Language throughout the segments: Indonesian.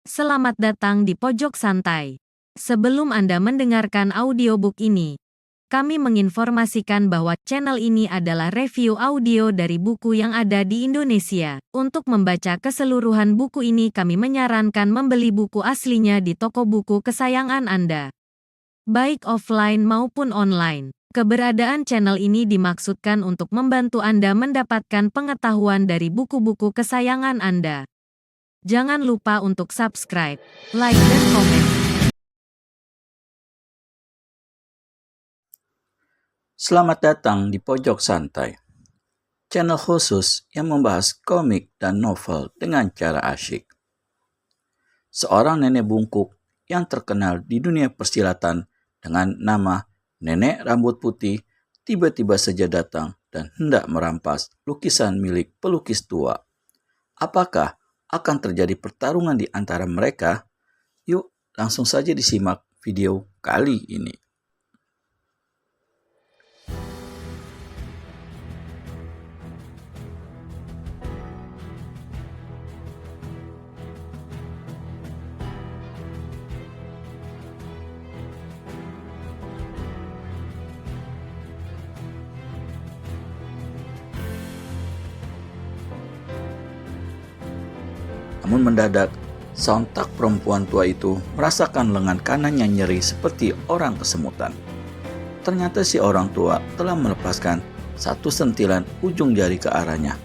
Selamat datang di Pojok Santai. Sebelum Anda mendengarkan audiobook ini, kami menginformasikan bahwa channel ini adalah review audio dari buku yang ada di Indonesia. Untuk membaca keseluruhan buku ini, kami menyarankan membeli buku aslinya di toko buku kesayangan Anda, baik offline maupun online. Keberadaan channel ini dimaksudkan untuk membantu Anda mendapatkan pengetahuan dari buku-buku kesayangan Anda. Jangan lupa untuk subscribe, like, dan komen. Selamat datang di Pojok Santai, channel khusus yang membahas komik dan novel dengan cara asyik. Seorang nenek bungkuk yang terkenal di dunia persilatan dengan nama Nenek Rambut Putih tiba-tiba saja datang dan hendak merampas lukisan milik pelukis tua. Apakah akan terjadi pertarungan di antara mereka? Yuk, langsung saja disimak video kali ini. Namun mendadak, sontak perempuan tua itu merasakan lengan kanannya nyeri seperti orang kesemutan. Ternyata si orang tua telah melepaskan satu sentilan ujung jari ke arahnya.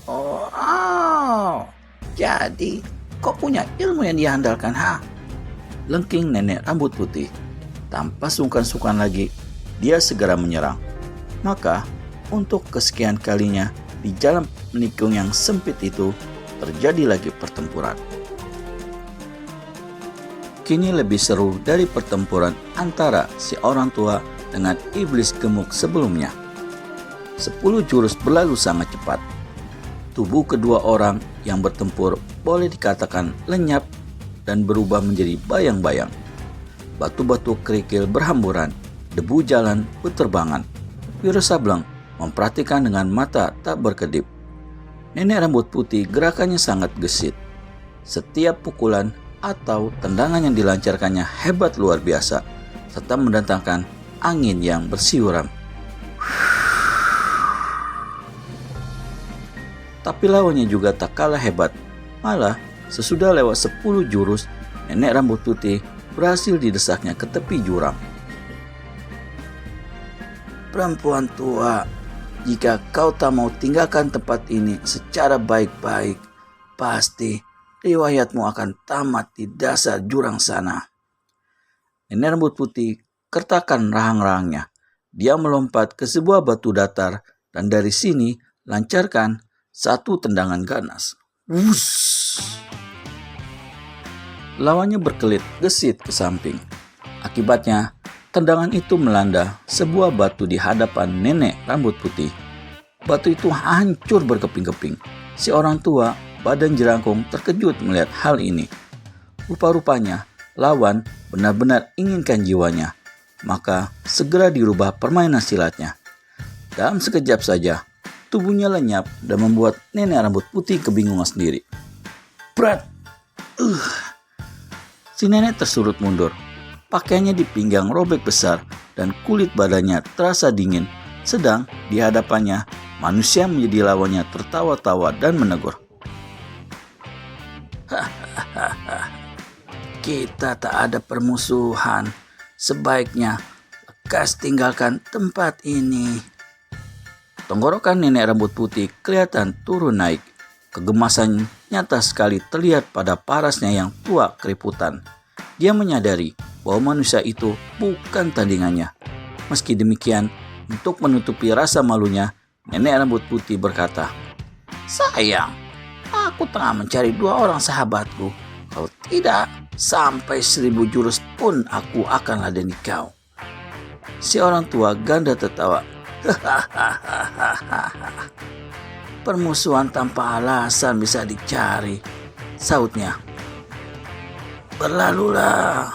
Oh, jadi kau punya ilmu yang diandalkan, ha? Lengking nenek rambut putih. Tanpa sungkan-sungkan lagi, dia segera menyerang. Maka, untuk kesekian kalinya, di jalan menikung yang sempit itu, terjadi lagi pertempuran. Kini lebih seru dari pertempuran antara si orang tua dengan iblis gemuk sebelumnya. 10 jurus berlalu sangat cepat. Tubuh kedua orang yang bertempur boleh dikatakan lenyap dan berubah menjadi bayang-bayang. Batu-batu kerikil berhamburan, debu jalan berterbangan. Wiro Sableng memperhatikan dengan mata tak berkedip. Nenek rambut putih gerakannya sangat gesit. Setiap pukulan atau tendangan yang dilancarkannya hebat luar biasa, serta mendatangkan angin yang bersiuran. Tapi lawannya juga tak kalah hebat. Malah, sesudah lewat 10 jurus, nenek rambut putih berhasil didesaknya ke tepi jurang. Perempuan tua, jika kau tak mau tinggalkan tempat ini secara baik-baik, pasti riwayatmu akan tamat di dasar jurang sana. Nenek rambut putih kertakan rahang-rahangnya. Dia melompat ke sebuah batu datar dan dari sini lancarkan satu tendangan ganas. Wuss! Lawannya berkelit gesit ke samping. Akibatnya, tendangan itu melanda sebuah batu di hadapan nenek rambut putih. Batu itu hancur berkeping-keping. Si orang tua, badan jerangkung, terkejut melihat hal ini. Rupa-rupanya, lawan benar-benar inginkan jiwanya. Maka segera dirubah permainan silatnya. Dalam sekejap saja, tubuhnya lenyap dan membuat nenek rambut putih kebingungan sendiri. Prat! Si nenek tersurut mundur. Pakaiannya di pinggang robek besar dan kulit badannya terasa dingin. Sedang di hadapannya manusia menjadi lawannya tertawa-tawa dan menegur. Kita tak ada permusuhan. Sebaiknya lekas tinggalkan tempat ini. Tenggorokan nenek rambut putih kelihatan turun naik. Kegemasan nyata sekali terlihat pada parasnya yang tua keriputan. Dia menyadari bahwa manusia itu bukan tandingannya. Meski demikian, untuk menutupi rasa malunya, nenek rambut putih berkata, "Sayang, aku tengah mencari 2 orang sahabatku. Kalau tidak, sampai 1000 jurus pun aku akan ladeni kau." Si orang tua ganda tertawa. "Permusuhan tanpa alasan bisa dicari," sautnya. "Berlalulah."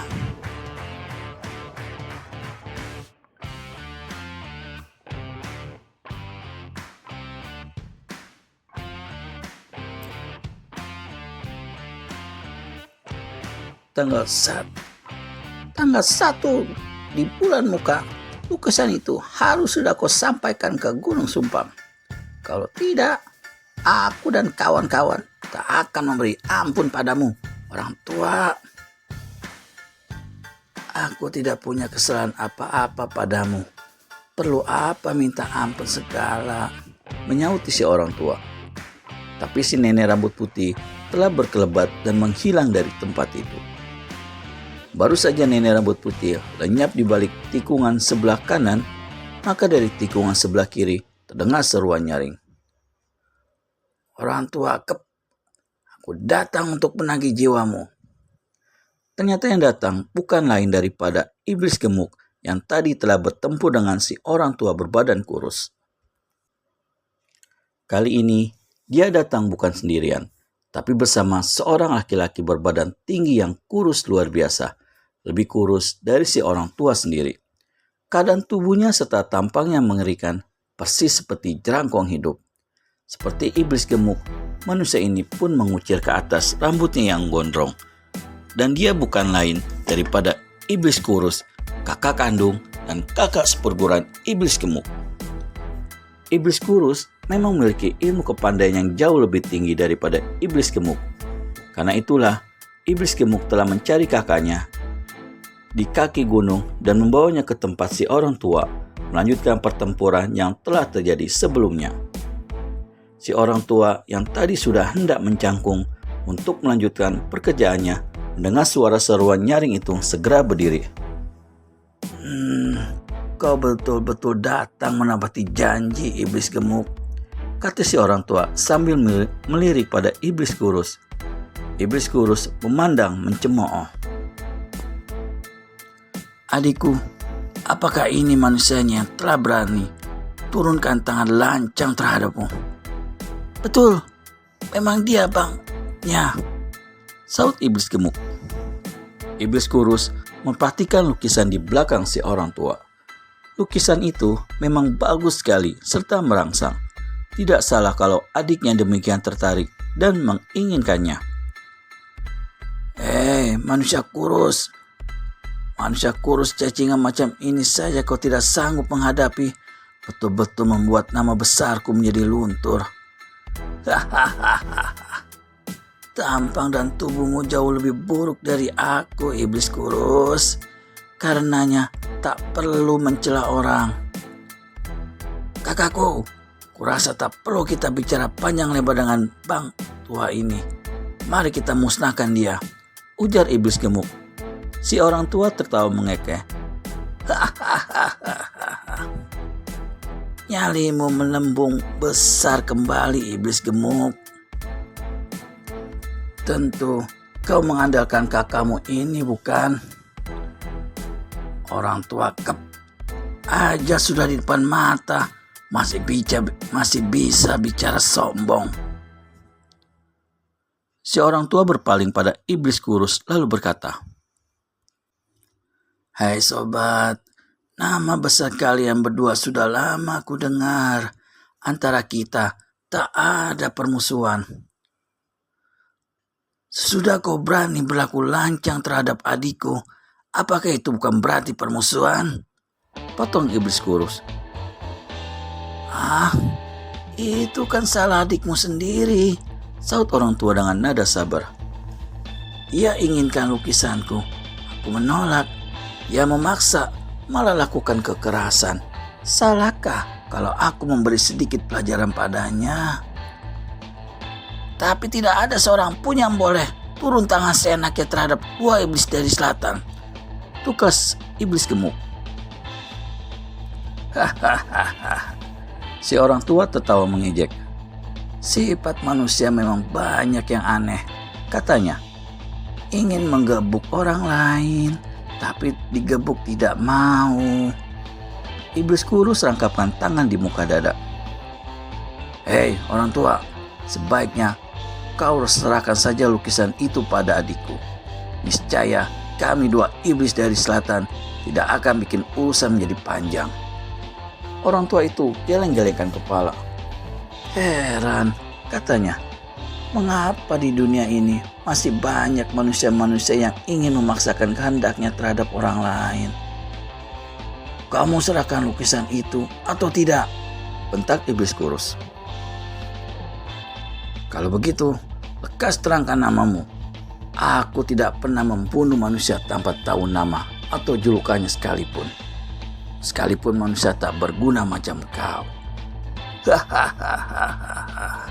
tanggal 1 di bulan muka. Lukisan itu harus sudah kau sampaikan ke Gunung Sumpang. Kalau tidak, aku dan kawan-kawan tak akan memberi ampun padamu, orang tua. Aku tidak punya kesalahan apa-apa padamu. Perlu apa minta ampun segala? Menyauti si orang tua. Tapi si nenek rambut putih telah berkelebat dan menghilang dari tempat itu. Baru saja nenek rambut putih lenyap di balik tikungan sebelah kanan, maka dari tikungan sebelah kiri terdengar seruan nyaring. Orang tua, aku datang untuk menagih jiwamu. Ternyata yang datang bukan lain daripada iblis gemuk yang tadi telah bertempur dengan si orang tua berbadan kurus. Kali ini dia datang bukan sendirian, tapi bersama seorang laki-laki berbadan tinggi yang kurus luar biasa, lebih kurus dari si orang tua sendiri. Keadaan tubuhnya serta tampangnya mengerikan, persis seperti jerangkong hidup. Seperti iblis gemuk, manusia ini pun mengucir ke atas rambutnya yang gondrong. Dan dia bukan lain daripada iblis kurus, kakak kandung dan kakak seperguruan iblis gemuk. Iblis kurus memang memiliki ilmu kepandaian yang jauh lebih tinggi daripada iblis gemuk. Karena itulah, iblis gemuk telah mencari kakaknya di kaki gunung dan membawanya ke tempat si orang tua, melanjutkan pertempuran yang telah terjadi sebelumnya. Si orang tua yang tadi sudah hendak mencangkung untuk melanjutkan pekerjaannya, mendengar suara seruan nyaring itu segera berdiri. Kau betul-betul datang menepati janji, iblis gemuk, kata si orang tua sambil melirik pada iblis kurus. Iblis kurus memandang mencemooh. Adikku, apakah ini manusianya yang telah berani turunkan tangan lancang terhadapmu? Betul, memang dia, Bang. Ya, saut iblis gemuk. Iblis kurus memperhatikan lukisan di belakang si orang tua. Lukisan itu memang bagus sekali serta merangsang. Tidak salah kalau adiknya demikian tertarik dan menginginkannya. Manusia kurus. Manusia kurus cacingan macam ini saja kau tidak sanggup menghadapi. Betul-betul membuat nama besarku menjadi luntur. Tampang dan tubuhmu jauh lebih buruk dari aku, iblis kurus. Karenanya tak perlu mencela orang. Kakakku, kurasa tak perlu kita bicara panjang lebar dengan Bang tua ini. Mari kita musnahkan dia, ujar iblis gemuk. Si orang tua tertawa mengekeh. Nyalimu melembung besar kembali, iblis gemuk. Tentu kau mengandalkan kakakmu ini, bukan? Orang tua aja sudah di depan mata, masih bisa bicara sombong. Si orang tua berpaling pada iblis kurus lalu berkata, Hai sobat, nama besar kalian berdua sudah lama aku dengar. Antara kita tak ada permusuhan. Sudah kau berani berlaku lancang terhadap adikku, apakah itu bukan berarti permusuhan? Potong iblis kurus. Itu kan salah adikmu sendiri, saut orang tua dengan nada sabar. Ia inginkan lukisanku, aku menolak. Ia memaksa, malah lakukan kekerasan. Salahkah kalau aku memberi sedikit pelajaran padanya? Tapi tidak ada seorang pun yang boleh turun tangan seenaknya terhadap dua iblis dari selatan, tukas iblis gemuk. Si orang tua tertawa mengejek. Sifat manusia memang banyak yang aneh, katanya. Ingin menggebuk orang lain, tapi digebuk tidak mau. Iblis kurus rangkapkan tangan di muka dada. Hei orang tua, sebaiknya kau serahkan saja lukisan itu pada adikku. Niscaya kami dua iblis dari selatan tidak akan bikin urusan menjadi panjang. Orang tua itu geleng-gelengkan kepala. Heran, katanya, mengapa di dunia ini masih banyak manusia-manusia yang ingin memaksakan kehendaknya terhadap orang lain. Kamu serahkan lukisan itu atau tidak? Bentak iblis kurus. Kalau begitu, lekas terangkan namamu. Aku tidak pernah membunuh manusia tanpa tahu nama atau julukannya sekalipun. Sekalipun manusia tak berguna macam kau. Hahaha.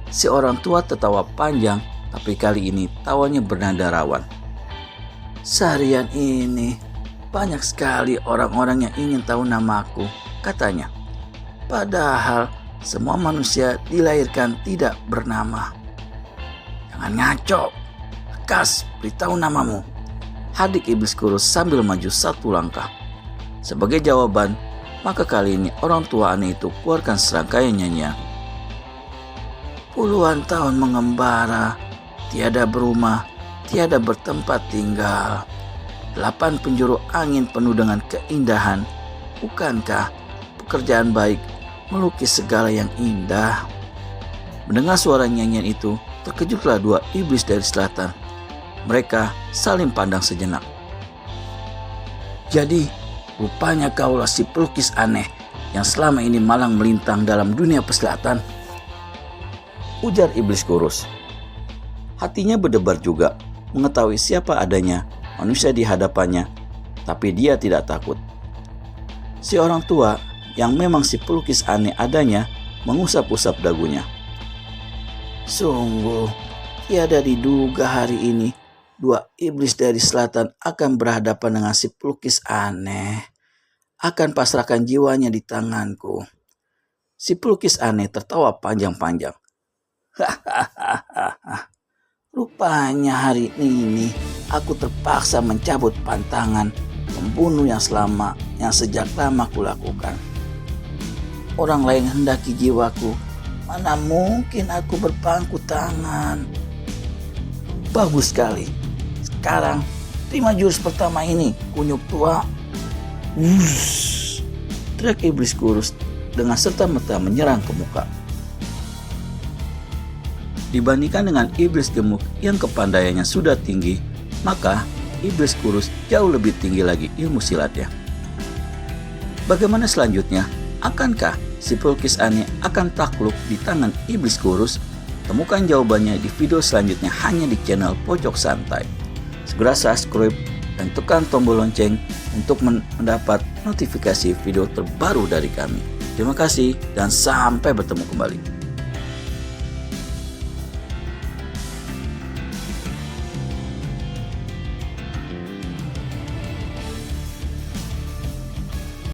Si orang tua tertawa panjang, tapi kali ini tawanya bernada rawan. Seharian ini banyak sekali orang-orang yang ingin tahu namaku, katanya. Padahal semua manusia dilahirkan tidak bernama. Jangan ngaco, lekas beritahu namamu. Hadik iblis kurus sambil maju satu langkah. Sebagai jawaban, maka kali ini orang tua aneh itu keluarkan serangkaian nyanyian. Puluhan tahun mengembara, tiada berumah, tiada bertempat tinggal. 8 penjuru angin penuh dengan keindahan. Bukankah pekerjaan baik melukis segala yang indah? Mendengar suara nyanyian itu, terkejutlah 2 iblis dari selatan. Mereka saling pandang sejenak. Jadi, rupanya kaulah si pelukis aneh yang selama ini malang melintang dalam dunia persilatan, ujar iblis kurus. Hatinya berdebar juga mengetahui siapa adanya manusia di hadapannya, tapi dia tidak takut. Si orang tua yang memang si pelukis aneh adanya mengusap-usap dagunya. Sungguh tiada diduga hari ini 2 iblis dari selatan akan berhadapan dengan si pelukis aneh. Akan pasrahkan jiwanya di tanganku. Si pelukis aneh tertawa panjang-panjang. Hahaha. Rupanya hari ini aku terpaksa mencabut pantangan membunuh yang sejak lama kulakukan. Orang lain hendaki jiwaku, mana mungkin aku berpangku tangan. Bagus sekali. Sekarang terima jurus pertama ini, kunyuk tua. Teriak iblis kurus dengan serta-merta menyerang ke muka. Dibandingkan dengan iblis gemuk yang kepandaiannya sudah tinggi, maka iblis kurus jauh lebih tinggi lagi ilmu silatnya. Bagaimana selanjutnya? Akankah si pelukis aneh akan takluk di tangan iblis kurus? Temukan jawabannya di video selanjutnya hanya di channel Pojok Santai. Segera subscribe dan tekan tombol lonceng untuk mendapat notifikasi video terbaru dari kami. Terima kasih dan sampai bertemu kembali.